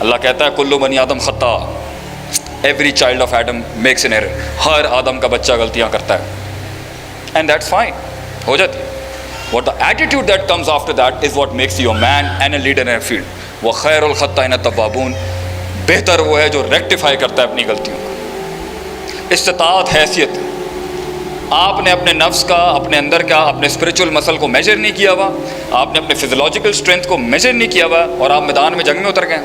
اللہ کہتا ہے کلو بنی آدم خطا، every child of Adam makes an error, ہر آدم کا بچہ غلطیاں کرتا ہے، اینڈ دیٹس فائن، ہو جاتی ہے. What the attitude that comes after that is what makes you a man and a leader in a field. وَخَيْرُ الْخَطَّائِنَ التَّوَّابُونَ، بہتر وہ ہے جو ریکٹیفائی کرتا ہے اپنی غلطیوں کو. استطاعت، حیثیت، آپ نے اپنے نفس کا، اپنے اندر کا، اپنے اسپریچول مسل کو میجر نہیں کیا ہوا، آپ نے اپنے فزیولوجیکل اسٹرینتھ کو میجر نہیں کیا ہوا، اور آپ میدان میں جنگ میں اتر گئے.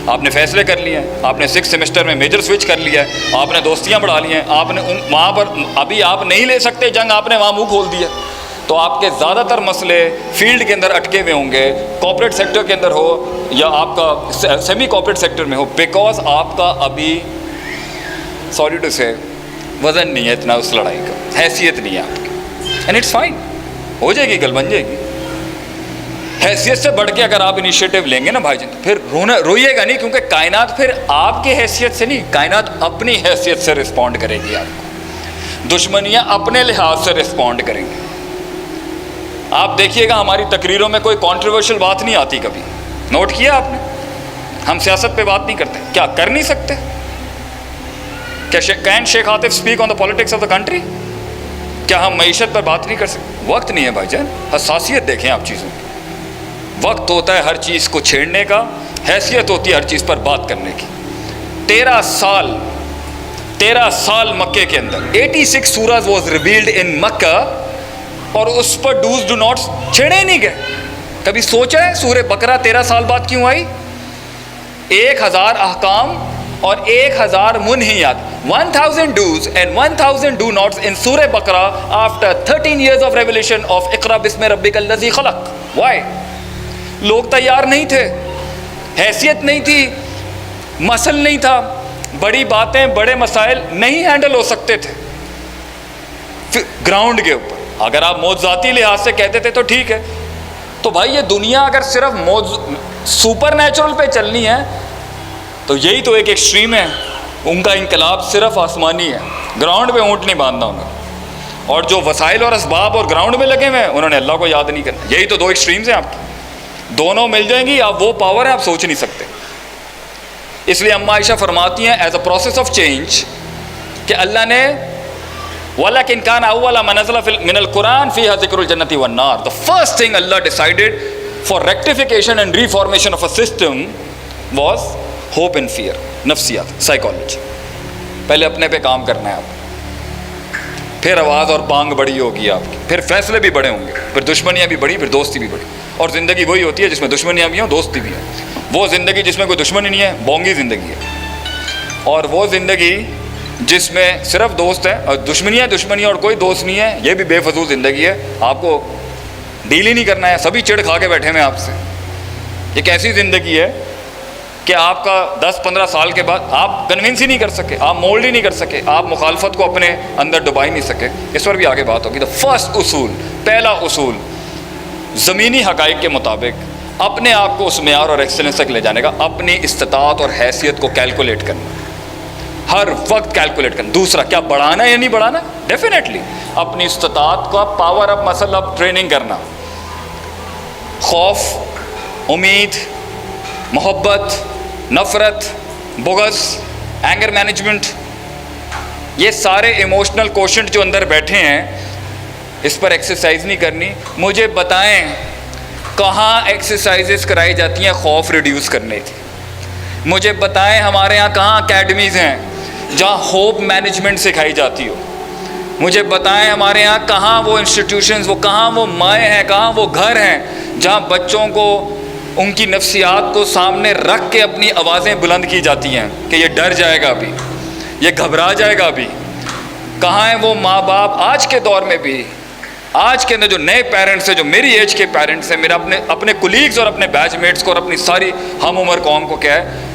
آپ نے فیصلے کر لیے ہیں، آپ نے 6 سیمسٹر میں میجر سوئچ کر لیا ہے، آپ نے دوستیاں بڑھا لی ہیں، آپ نے وہاں پر ابھی آپ نہیں لے سکتے جنگ، آپ نے وہاں منہ کھول دیا، تو آپ کے زیادہ تر مسئلے فیلڈ کے اندر اٹکے ہوئے ہوں گے، کارپوریٹ سیکٹر کے اندر ہو یا آپ کا سیمی کارپوریٹ سیکٹر میں ہو، بیکاز آپ کا ابھی سوری ٹو سے وزن نہیں ہے اتنا اس لڑائی کا، حیثیت نہیں ہے آپ کی. اینڈ اٹس فائن، ہو جائے گی، کل بن جائے گی. حیثیت سے بڑھ کے اگر آپ انیشیٹو لیں گے نا بھائی جان، پھر روئیے گا نہیں، کیونکہ کائنات پھر آپ کی حیثیت سے نہیں، کائنات اپنی حیثیت سے رسپونڈ کرے گی. آپ کو دشمنیاں اپنے لحاظ سے رسپونڈ کریں گے. آپ دیکھیے گا ہماری تقریروں میں کوئی کانٹروورشل بات نہیں آتی کبھی، نوٹ کیا آپ نے؟ ہم سیاست پہ بات نہیں کرتے، کیا کر نہیں سکتے؟ کیا can Sheikh Atif speak on the politics of the country? کیا ہم معیشت پر بات نہیں کر سکتے؟ وقت نہیں ہے بھائی جان، حساسیت دیکھیں آپ چیزوں کی. وقت ہوتا ہے ہر چیز کو چھیڑنے کا، حیثیت ہوتی ہے ہر چیز پر بات کرنے کی. 13 سال مکے کے اندر 86 سورز واز ریویلڈ ان مکہ، اور اس پر ڈوز ڈو ناٹ چھیڑے ہی نہیں گئے. کبھی سوچا ہے سورہ بقرہ 13 سال بعد کیوں آئی؟ 1000 احکام اور 1000 منہیات، 1000 do's and 1000 do nots in Surah Baqarah after 13 years of revelation of اقرأ بسم ربک الذی خلق. Why؟ لوگ تیار نہیں تھے، حیثیت نہیں تھی، مسل نہیں تھا، بڑی باتیں، بڑے مسائل نہیں ہینڈل ہو سکتے تھے گراؤنڈ کے اوپر. اگر آپ موجزاتی لحاظ سے کہتے تھے تو ٹھیک ہے، تو بھائی یہ دنیا اگر صرف سپر نیچرل پہ چلنی ہے تو یہی تو ایک ایکسٹریم ہے. ان کا انقلاب صرف آسمانی ہے، گراؤنڈ پہ اونٹ نہیں باندھنا انہوں نے، اور جو وسائل اور اسباب اور گراؤنڈ میں لگے ہوئے ہیں انہوں نے اللہ کو یاد نہیں کرنا. یہی تو 2 ایکسٹریمز ہیں آپ کی، دونوں مل جائیں گی آپ، وہ پاور ہے آپ سوچ نہیں سکتے. اس لیے اما عائشہ فرماتی ہیں as a process of change کہ اللہ نے وَلَكِنْ كَانَ أَوَّلَ مَا نَزَلَ مِنَ الْقُرْآنِ فِيهَا ذِكْرُ الْجَنَّةِ وَالنَّارِ. The first thing Allah decided for rectification and reformation of a system was hope and fear. نفسیات، سائیکالوجی. پہلے اپنے پہ کام کرنا ہے آپ، پھر آواز اور بانگ بڑی ہوگی آپ کی، پھر فیصلے بھی بڑے ہوں گے، پھر دشمنیاں بھی بڑی، پھر دوستی بھی بڑی. اور زندگی وہی ہوتی ہے جس میں دشمنیاں بھی ہوں، دوستی بھی ہیں. وہ زندگی جس میں کوئی دشمنی نہیں ہے بونگی زندگی ہے، اور وہ زندگی جس میں صرف دوست ہے اور دشمنی اور کوئی دوست نہیں ہے، یہ بھی بے فضول زندگی ہے. آپ کو ڈیل ہی نہیں کرنا ہے، سبھی چڑ کھا کے بیٹھے ہیں آپ سے. ایک ایسی زندگی ہے کہ آپ کا 10-15 سال کے بعد آپ کنونس ہی نہیں کر سکے، آپ مولڈ ہی نہیں کر سکے، آپ مخالفت کو اپنے اندر ڈبا ہی نہیں سکے. اس پر بھی آگے بات ہوگی. دا فرسٹ اصول، پہلا اصول زمینی حقائق کے مطابق اپنے آپ کو اس معیار اور ایکسلنس تک لے جانے کا، اپنی استطاعت اور حیثیت کو کیلکولیٹ کرنا، ہر وقت کیلکولیٹ کرنا. دوسرا کیا بڑھانا ہے یا نہیں بڑھانا؟ ڈیفینیٹلی اپنی استطاعت کا پاور اپ مسل اپ ٹریننگ کرنا. خوف، امید، محبت، نفرت، بغض، اینگر مینجمنٹ، یہ سارے ایموشنل کوشنٹ جو اندر بیٹھے ہیں، اس پر ایکسرسائز نہیں کرنی. مجھے بتائیں کہاں ایکسرسائزز کرائی جاتی ہیں خوف ریڈیوس کرنے کی؟ مجھے بتائیں ہمارے یہاں کہاں اکیڈمیز ہیں جہاں ہوپ مینجمنٹ سکھائی جاتی ہو؟ مجھے بتائیں ہمارے یہاں کہاں وہ انسٹیٹیوشنز، وہ کہاں وہ مائیں ہیں، کہاں وہ گھر ہیں جہاں بچوں کو ان کی نفسیات کو سامنے رکھ کے اپنی آوازیں بلند کی جاتی ہیں کہ یہ ڈر جائے گا ابھی، یہ گھبرا جائے گا ابھی. کہاں ہیں وہ ماں باپ آج کے دور میں بھی، آج کے اندر جو نئے پیرنٹس ہیں، جو میری ایج کے پیرنٹس ہیں، میرا اپنے کولیگز اور اپنے بیچ میٹس کو اور اپنی ساری ہم عمر قوم کو کیا ہے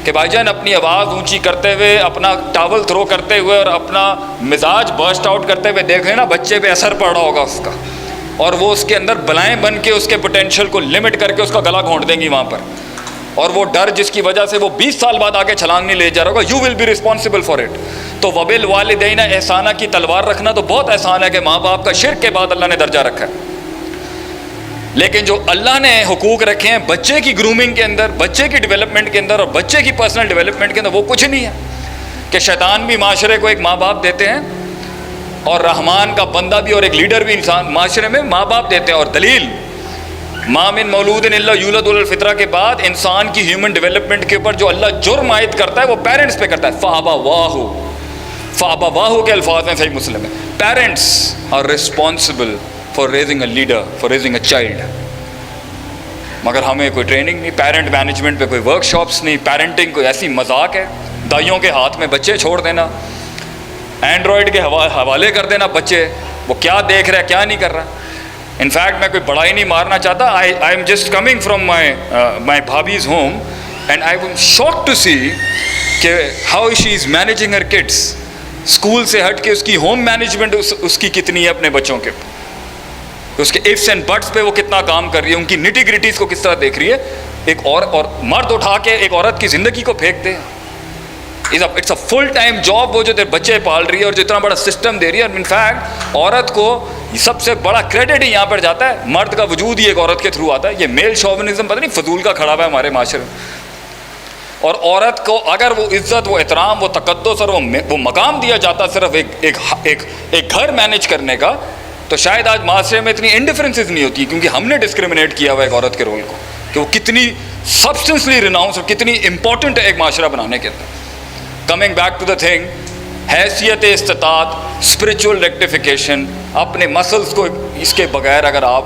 کہ بھائی جان اپنی آواز اونچی کرتے ہوئے، اپنا ٹاول تھرو کرتے ہوئے اور اپنا مزاج برسٹ آؤٹ کرتے ہوئے دیکھیں نا بچے پہ اثر پڑ رہا ہوگا اس کا، اور وہ اس کے اندر بلائیں بن کے اس کے پوٹینشیل کو لمٹ کر کے اس کا گلا گھونٹ دیں گی وہاں پر. اور وہ ڈر جس کی وجہ سے وہ 20 سال بعد آگے چھلانگ نہیں لے جا رہا ہوگا، you will be responsible for it. تو وبالوالدین احسانہ کی تلوار رکھنا تو بہت احسان ہے کہ ماں باپ کا شرک کے بعد اللہ نے درجہ رکھا ہے. لیکن جو اللہ نے حقوق رکھے ہیں بچے کی گرومنگ کے اندر, بچے کی ڈیولپمنٹ کے اندر اور بچے کی پرسنل ڈیولپمنٹ کے اندر, وہ کچھ نہیں ہے. کہ شیطان بھی معاشرے کو ایک ماں باپ دیتے ہیں, اور رحمان کا بندہ بھی اور ایک لیڈر بھی انسان معاشرے میں ماں باپ دیتے ہیں. اور دلیل ما من مولود الا یولد علی الفطرہ کے بعد انسان کی ہیومن ڈیولپمنٹ کے اوپر جو اللہ جرم عائد کرتا ہے وہ پیرنٹس پہ کرتا ہے. فَأَبَوَاهُ کے الفاظ ہیں, صحیح مسلم ہے. Parents are responsible for raising a leader, for raising a child. مگر ہمیں کوئی ٹریننگ نہیں, پیرنٹ مینجمنٹ پہ کوئی ورک شاپس نہیں. پیرنٹنگ کوئی ایسی مذاق ہے, دائیوں کے ہاتھ میں بچے چھوڑ دینا, اینڈرائڈ کے حوالے کر دینا بچے, وہ کیا دیکھ رہا ہے کیا نہیں کر رہا. انفیکٹ میں کوئی بڑائی نہیں مارنا چاہتا. I am just coming from my bhabhi's home and I was shocked to see کہ how she is managing her kids. School سے ہٹ کے اس کی ہوم مینجمنٹ اس کی کتنی ہے اپنے بچوں کے, اس کے ifs اینڈ بٹس پہ وہ کتنا کام کر رہی ہے, ان کی نٹی گریٹیز کو کس طرح دیکھ رہی ہے. ایک اور مرد اٹھا کے ایک عورت کی زندگی کو پھینک دے. It's a full time job وہ جو تیرے بچے پال رہی ہے اور جو اتنا بڑا سسٹم دے رہی ہے. اور انفیکٹ عورت کو سب سے بڑا کریڈٹ ہی یہاں پر جاتا ہے, مرد کا وجود ہی ایک عورت کے تھرو آتا ہے. یہ میل شوونزم پتہ نہیں فضول کا کھڑا ہوا ہے ہمارے معاشرے میں. اور عورت کو اگر وہ عزت, وہ احترام, وہ تقدس اور وہ مقام دیا جاتا صرف ایک گھر مینیج کرنے کا, تو شاید آج معاشرے میں اتنی انڈیفرنسز نہیں ہوتی, کیونکہ ہم نے ڈسکریمنیٹ کیا ہوا ایک عورت کے رول کو کہ وہ کتنی سبسٹنسلی ریناؤنس اور کتنی امپورٹنٹ ہے ایک معاشرہ بنانے کے اندر. Coming back to the thing, حیثیت استطاعت, اسپرچول ریکٹیفیکیشن, اپنے مسلس کو اس کے بغیر اگر آپ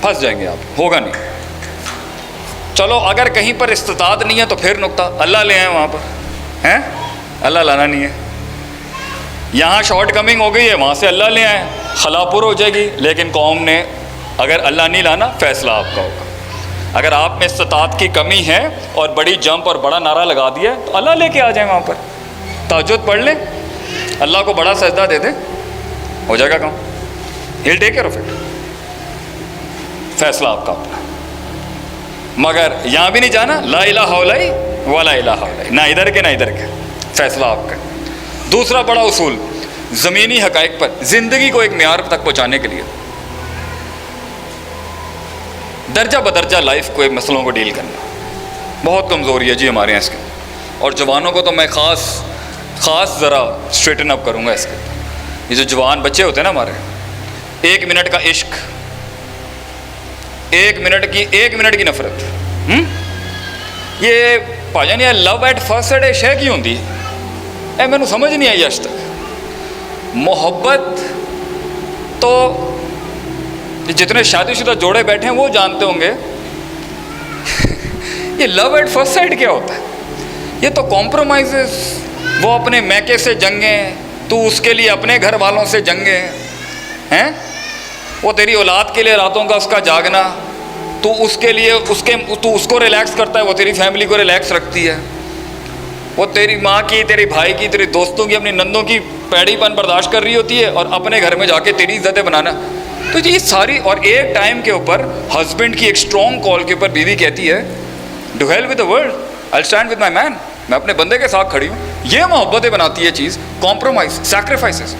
پھنس جائیں گے, آپ ہوگا نہیں. چلو اگر کہیں پر استطاعت نہیں ہے تو پھر نقطہ اللہ لے آئیں وہاں پر, ہیں اللہ لانا نہیں ہے. یہاں شارٹ کمنگ ہو گئی ہے, وہاں سے اللہ لے آئیں, خلا پر ہو جائے گی. لیکن قوم نے اگر اللہ نہیں لانا, فیصلہ آپ کا ہوگا. اگر آپ میں استطاعت کی کمی ہے اور بڑی جمپ اور بڑا نعرہ لگا دیا تو اللہ لے کے آ جائیں وہاں پر, تہجد پڑھ لیں, اللہ کو بڑا سجدہ دے دیں, ہو جائے گا کام. He'll take care of it. فیصلہ آپ کا اپنا. مگر یہاں بھی نہیں جانا, لا الہ الا اللہ ولا الہ الا اللہ, نہ ادھر کے نہ ادھر کے, فیصلہ آپ کا. دوسرا بڑا اصول, زمینی حقائق پر زندگی کو ایک معیار تک پہنچانے کے لیے درجہ بدرجہ لائف کو, مسئلوں کو ڈیل کرنا بہت کمزوری ہے جی ہمارے یہاں اس کے. اور جوانوں کو تو میں خاص ذرا اسٹریٹن اپ کروں گا اس کے. یہ جو جوان بچے ہوتے ہیں نا ہمارے, 1 منٹ کا عشق, 1 منٹ کی نفرت, یہ پا جانی لو ایٹ فرسٹ سائٹ شے کی ہوندی ہے, مینوں سمجھ نہیں آئی اج تک. محبت تو جتنے شادی شدہ جوڑے بیٹھے ہیں وہ جانتے ہوں گے, یہ لو ایٹ فرسٹ سائٹ کیا ہوتا ہے. یہ تو کمپرومائزز, وہ اپنے میکے سے جنگیں, تو اس کے لیے اپنے گھر والوں سے جنگیں ہیں, وہ تیری اولاد کے لیے راتوں کا اس کا جاگنا, تو اس کے لیے تو اس کو ریلیکس کرتا ہے, وہ تیری فیملی کو ریلیکس رکھتی ہے, وہ تیری ماں کی, تیری بھائی کی, تیری دوستوں کی, اپنی نندوں کی پیڑی پن برداشت کر رہی ہوتی ہے, اور اپنے گھر میں جا کے تیری عزتیں بنانا. تو یہ ساری, اور ایک ٹائم کے اوپر ہسبینڈ کی ایک اسٹرانگ کال کے اوپر بیوی کہتی ہے to hell with the world, I stand with my man, میں اپنے بندے کے ساتھ کھڑی ہوں. یہ محبتیں بناتی ہے چیز, کمپرومائز, سیکریفائسز.